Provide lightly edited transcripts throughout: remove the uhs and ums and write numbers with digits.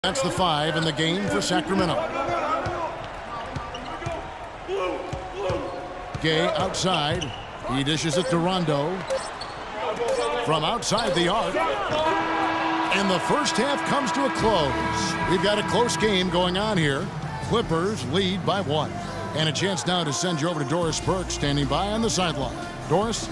That's the 5 in the game for Sacramento. Gay outside. He dishes it to Rondo. From outside the arc. And the first half comes to a close. We've got a close game going on here. Clippers lead by 1. And a chance now to send you over to Doris Burke, standing by on the sideline. Doris?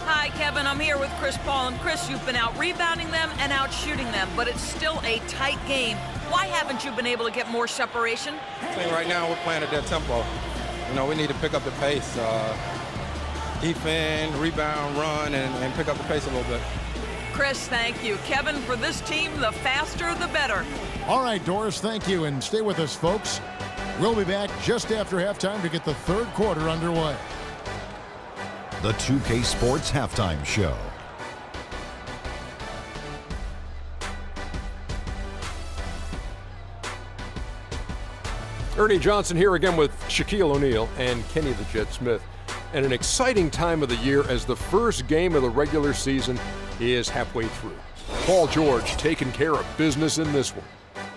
Hi, Kevin. I'm here with Chris Paul. And Chris, you've been out rebounding them and out shooting them, but it's still a tight game. Why haven't you been able to get more separation? I think right now we're playing at that tempo. You know, we need to pick up the pace. Defend, rebound, run, and pick up the pace a little bit. Chris, thank you. Kevin, for this team, the faster the better. All right, Doris, thank you. And stay with us, folks. We'll be back just after halftime to get the third quarter underway. The 2K Sports Halftime Show. Ernie Johnson here again with Shaquille O'Neal and Kenny the Jet Smith. And an exciting time of the year as the first game of the regular season is halfway through. Paul George taking care of business in this one.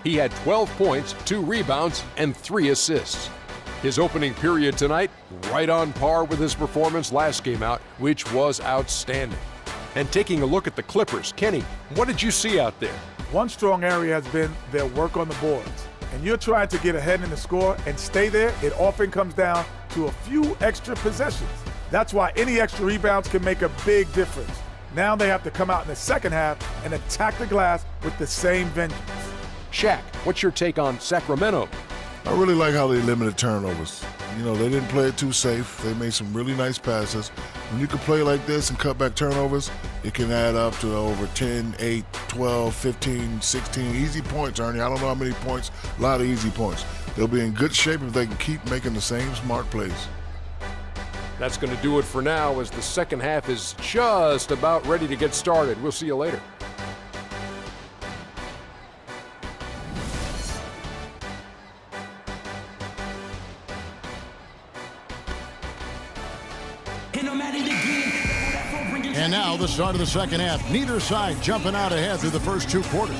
He had 12 points, 2 rebounds, and 3 assists. His opening period tonight, right on par with his performance last game out, which was outstanding. And taking a look at the Clippers, Kenny, what did you see out there? One strong area has been their work on the boards. And you're trying to get ahead in the score and stay there, it often comes down to a few extra possessions. That's why any extra rebounds can make a big difference. Now they have to come out in the second half and attack the glass with the same vengeance. Shaq, what's your take on Sacramento? I really like how they limited turnovers. You know, they didn't play it too safe. They made some really nice passes. When you can play like this and cut back turnovers, it can add up to over 10, 8, 12, 15, 16 easy points, Ernie. I don't know how many points, a lot of easy points. They'll be in good shape if they can keep making the same smart plays. That's going to do it for now as the second half is just about ready to get started. We'll see you later. And now the start of the second half. Neither side jumping out ahead through the first 2 quarters.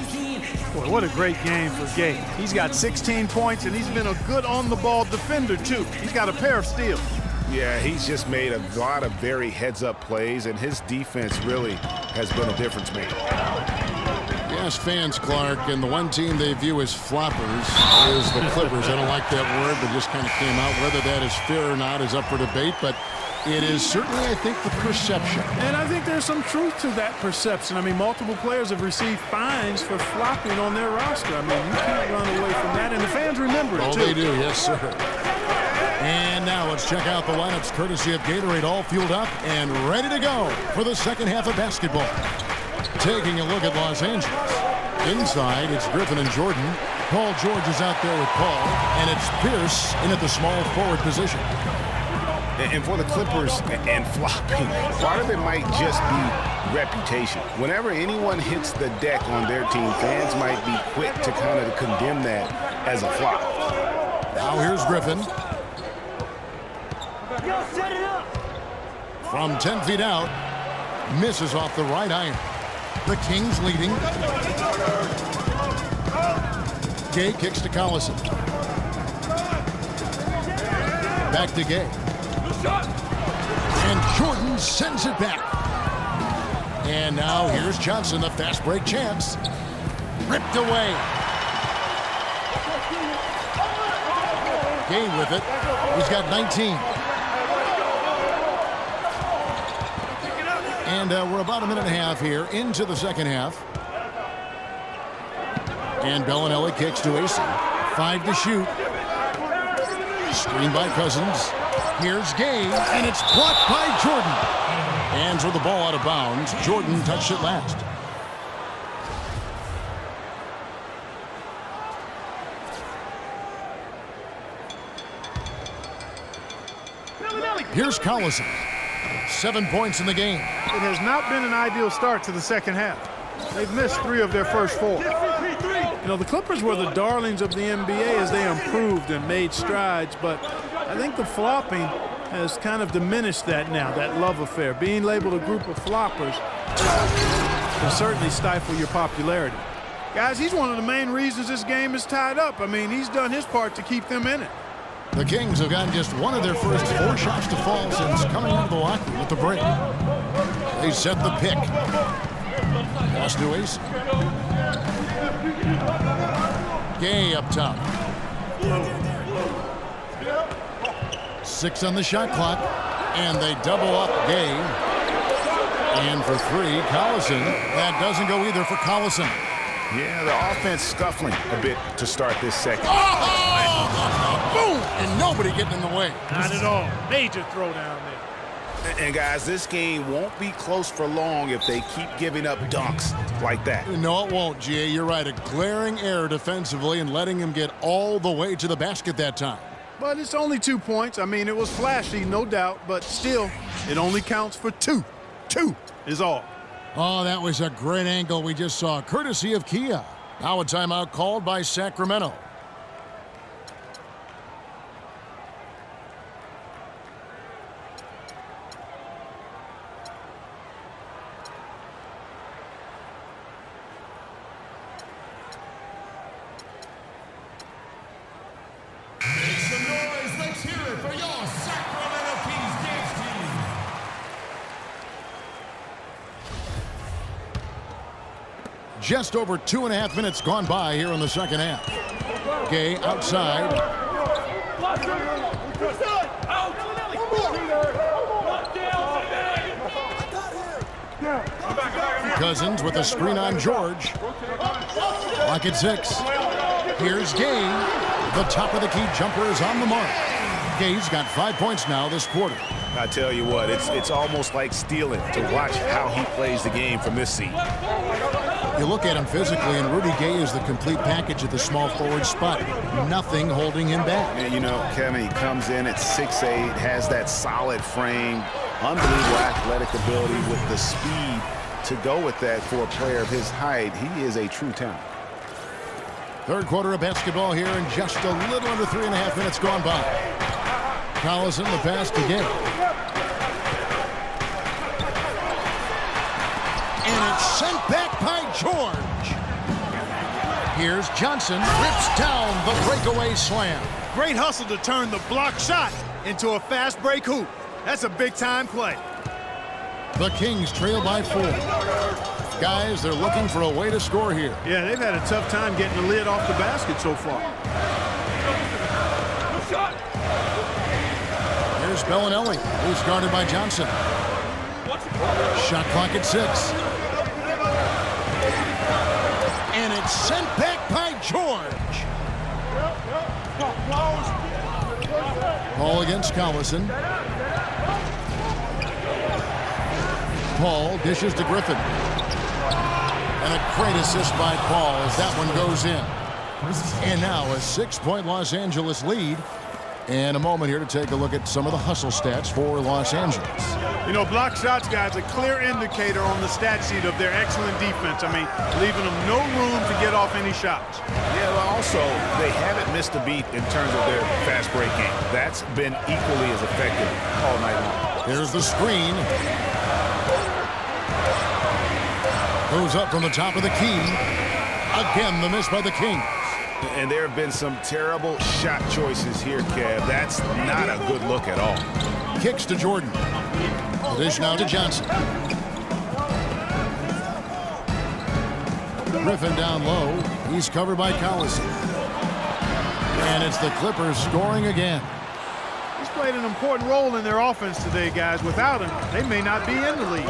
Boy, what a great game for Gay. He's got 16 points, and he's been a good on-the-ball defender, too. He's got a pair of steals. Yeah, he's just made a lot of very heads-up plays, and his defense really has been a difference maker. Yes, fans, Clark, and the one team they view as floppers is the Clippers. I don't like that word, but just kind of came out. Whether that is fair or not is up for debate, but it is certainly, I think, the perception. And I think there's some truth to that perception. I mean, multiple players have received fines for flopping on their roster. I mean, you can't run away from that, and the fans remember it, too. Oh, they do, yes, sir. And now let's check out the lineups courtesy of Gatorade, all fueled up and ready to go for the second half of basketball. Taking a look at Los Angeles. Inside, it's Griffin and Jordan. Paul George is out there with Paul, and it's Pierce in at the small forward position. And for the Clippers and flopping, part of it might just be reputation. Whenever anyone hits the deck on their team, fans might be quick to kind of condemn that as a flop. Now here's Griffin. From 10 feet out, misses off the right iron. The Kings leading. Gay kicks to Collison. Back to Gay. And Jordan sends it back. And now here's Johnson, the fast break chance. Ripped away. Gay with it. He's got 19. And we're about a minute and a half here into the second half. And Bellinelli kicks to AC. 5 to shoot. Screen by Cousins. Here's Gay, and it's blocked by Jordan. And with the ball out of bounds, Jordan touched it last. Here's Collison. 7 points in the game. It has not been an ideal start to the second half. They've missed 3 of their first 4. You know, the Clippers were the darlings of the NBA as they improved and made strides, but I think the flopping has kind of diminished that now, that love affair. Being labeled a group of floppers can certainly stifle your popularity. Guys, he's one of the main reasons this game is tied up. I mean, he's done his part to keep them in it. The Kings have gotten just one of their first 4 shots to fall since coming out of the locker room with the break. They set the pick. Pass to Ace. Gay up top. 6 on the shot clock, and they double up Gay. And for 3, Collison. That doesn't go either for Collison. Yeah, the offense scuffling a bit to start this second. Oh! Boom! And nobody getting in the way. Not at all. Major throw down there. And guys, this game won't be close for long if they keep giving up dunks like that. No, it won't, G.A. You're right. A glaring error defensively and letting him get all the way to the basket that time. But it's only 2 points. I mean, it was flashy, no doubt, but still, it only counts for 2. 2 is all. Oh, that was a great angle we just saw, courtesy of Kia. Now a timeout called by Sacramento. Make some noise. Let's hear it for your Sacramento Kings dance team. Just over 2.5 minutes gone by here in the second half. Gay outside. Cousins with a screen on George. Lock at 6. Here's Gay. The top of the key jumper is on the mark. Gay's got 5 points now this quarter. I tell you what, it's almost like stealing to watch how he plays the game from this seat. You look at him physically, and Rudy Gay is the complete package at the small forward spot. Nothing holding him back. And you know, Kevin, he comes in at 6'8", has that solid frame, unbelievable athletic ability with the speed to go with that for a player of his height. He is a true talent. Third quarter of basketball here, and just a little under 3.5 minutes gone by. Collison, the pass to Gay. And it's sent back by George. Here's Johnson, rips down the breakaway slam. Great hustle to turn the block shot into a fast break hoop. That's a big-time play. The Kings trail by 4. Guys, they're looking for a way to score here. Yeah, they've had a tough time getting the lid off the basket so far. Here's Bellinelli, who's guarded by Johnson. Shot clock at 6. And it's sent back by George. Ball against Collison. Paul dishes to Griffin. And a great assist by Paul as that one goes in. And now a 6-point Los Angeles lead. And a moment here to take a look at some of the hustle stats for Los Angeles. You know, block shots, guys, a clear indicator on the stat sheet of their excellent defense. I mean, leaving them no room to get off any shots. Yeah, but also, they haven't missed a beat in terms of their fast break game. That's been equally as effective all night long. Here's the screen. Goes up from the top of the key. Again, the miss by the Kings. And there have been some terrible shot choices here, Kev. That's not a good look at all. Kicks to Jordan. The dish now to Johnson. Griffin down low. He's covered by Collison. And it's the Clippers scoring again. He's played an important role in their offense today, guys. Without him, they may not be in the league.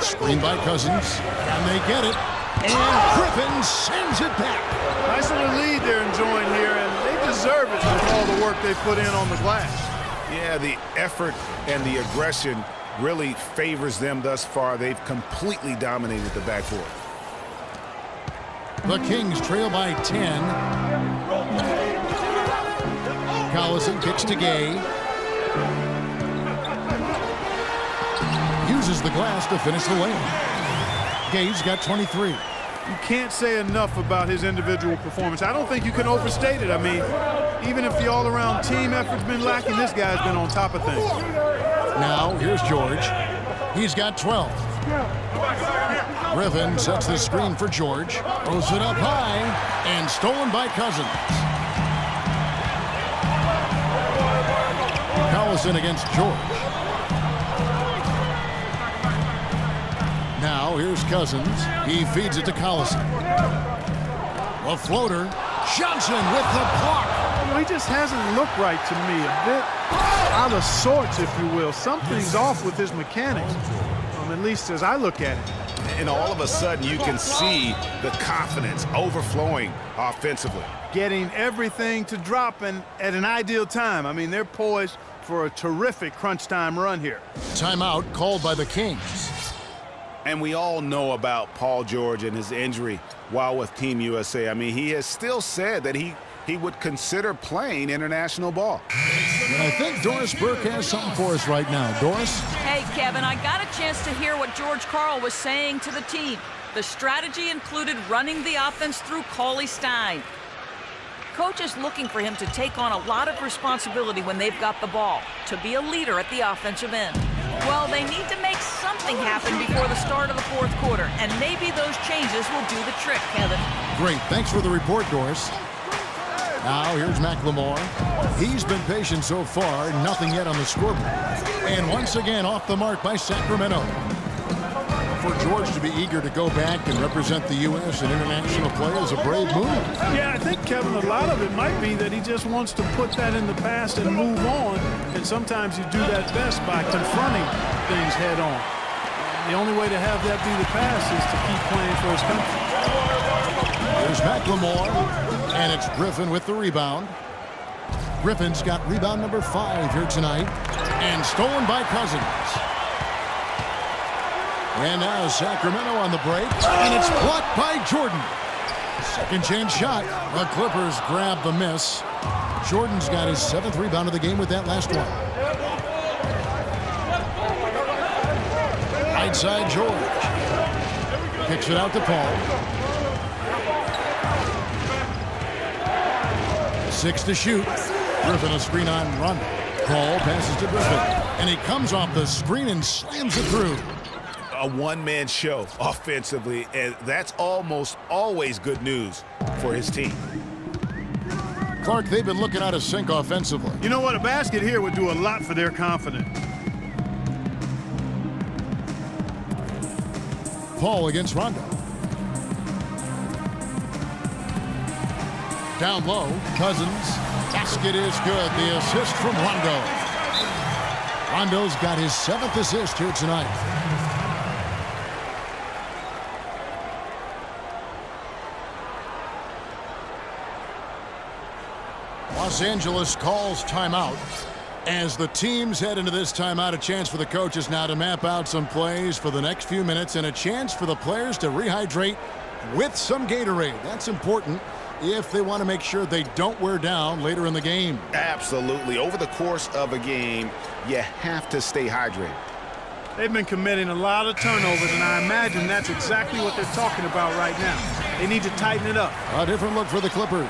Screen by Cousins. And they get it. And Griffin sends it back. Nice little lead they're enjoying here, and they deserve it with all the work they put in on the glass. Yeah, the effort and the aggression really favors them thus far. They've completely dominated the backcourt. The Kings trail by 10. Collison kicks to Gay. Uses the glass to finish the lane. Gay's got 23. You can't say enough about his individual performance. I don't think you can overstate it. I mean, even if the all-around team effort's been lacking, this guy's been on top of things. Now, here's George. He's got 12. Griffin sets the screen for George. Throws it up high and stolen by Cousins. Collison against George. Now here's Cousins. He feeds it to Collison. A floater. Johnson with the block. Well, he just hasn't looked right to me. A bit out of sorts, if you will. Something's off with his mechanics, at least as I look at it. And all of a sudden, you can see the confidence overflowing offensively. Getting everything to drop and at an ideal time. I mean, they're poised for a terrific crunch time run here. Timeout called by the Kings. And we all know about Paul George and his injury while with Team USA. I mean, he has still said that he would consider playing international ball. And I think Doris Burke has something for us right now. Doris? Hey, Kevin, I got a chance to hear what George Karl was saying to the team. The strategy included running the offense through Cauley Stein. Coach is looking for him to take on a lot of responsibility when they've got the ball, to be a leader at the offensive end. Well, they need to make something happen before the start of the fourth quarter, and maybe those changes will do the trick, Kevin. Great. Thanks for the report, Doris. Now here's McLemore. He's been patient so far, nothing yet on the scoreboard. And once again off the mark by Sacramento. For George to be eager to go back and represent the U.S. in international play is a brave move. Yeah, I think, Kevin, a lot of it might be that he just wants to put that in the past and move on. And sometimes you do that best by confronting things head on. The only way to have that be the past is to keep playing for his country. There's McLemore, and it's Griffin with the rebound. Griffin's got rebound number 5 here tonight, and stolen by Cousins. And now Sacramento on the break, and it's blocked by Jordan. Second chance shot. The Clippers grab the miss. Jordan's got his 7th rebound of the game with that last one. Right side George. Kicks it out to Paul. 6 to shoot. Griffin a screen on Rondo. Paul passes to Griffin, and he comes off the screen and slams it through. A one-man show offensively, and that's almost always good news for his team. Clark, they've been looking out of sync offensively. You know what? A basket here would do a lot for their confidence. Paul against Rondo. Down low, Cousins. Basket is good. The assist from Rondo. Rondo's got his 7th assist here tonight. Los Angeles calls timeout. As the teams head into this timeout, a chance for the coaches now to map out some plays for the next few minutes and a chance for the players to rehydrate with some Gatorade. That's important if they want to make sure they don't wear down later in the game. Absolutely. Over the course of a game, you have to stay hydrated. They've been committing a lot of turnovers, and I imagine that's exactly what they're talking about right now. They need to tighten it up. A different look for the Clippers.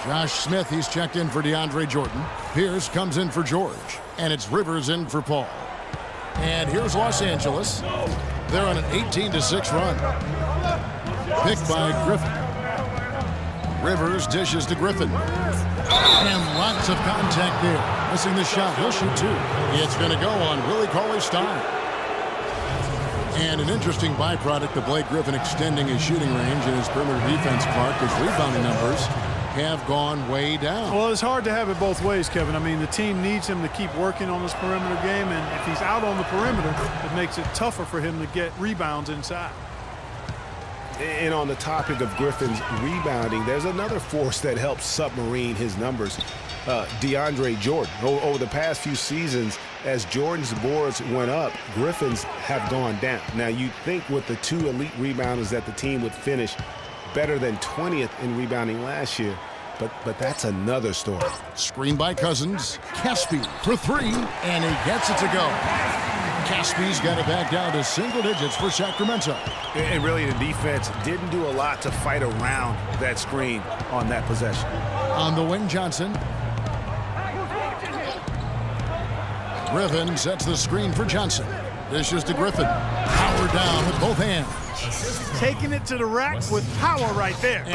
Josh Smith, he's checked in for DeAndre Jordan. Pierce comes in for George. And it's Rivers in for Paul. And here's Los Angeles. They're on an 18-6 run. Picked by Griffin. Rivers dishes to Griffin. And lots of contact there. Missing the shot. He'll shoot 2. It's going to go on Willie Cauley-Stein. And an interesting byproduct of Blake Griffin extending his shooting range in his perimeter defense, Clark, his rebounding numbers have gone way down. Well, it's hard to have it both ways, Kevin. I mean, the team needs him to keep working on this perimeter game, and if he's out on the perimeter, it makes it tougher for him to get rebounds inside. And on the topic of Griffin's rebounding, there's another force that helps submarine his numbers. DeAndre Jordan. Over the past few seasons, as Jordan's boards went up, Griffin's have gone down. Now, you'd think with the 2 elite rebounders that the team would finish better than 20th in rebounding last year, but that's another story. Screen by Cousins. Caspi for 3, and he gets it to go. Caspi's got it back down to single digits for Sacramento. And really, the defense didn't do a lot to fight around that screen on that possession. On the wing, Johnson. Griffin sets the screen for Johnson. Dishes to Griffin. Howard down with both hands. Taking it to the rack with power right there. And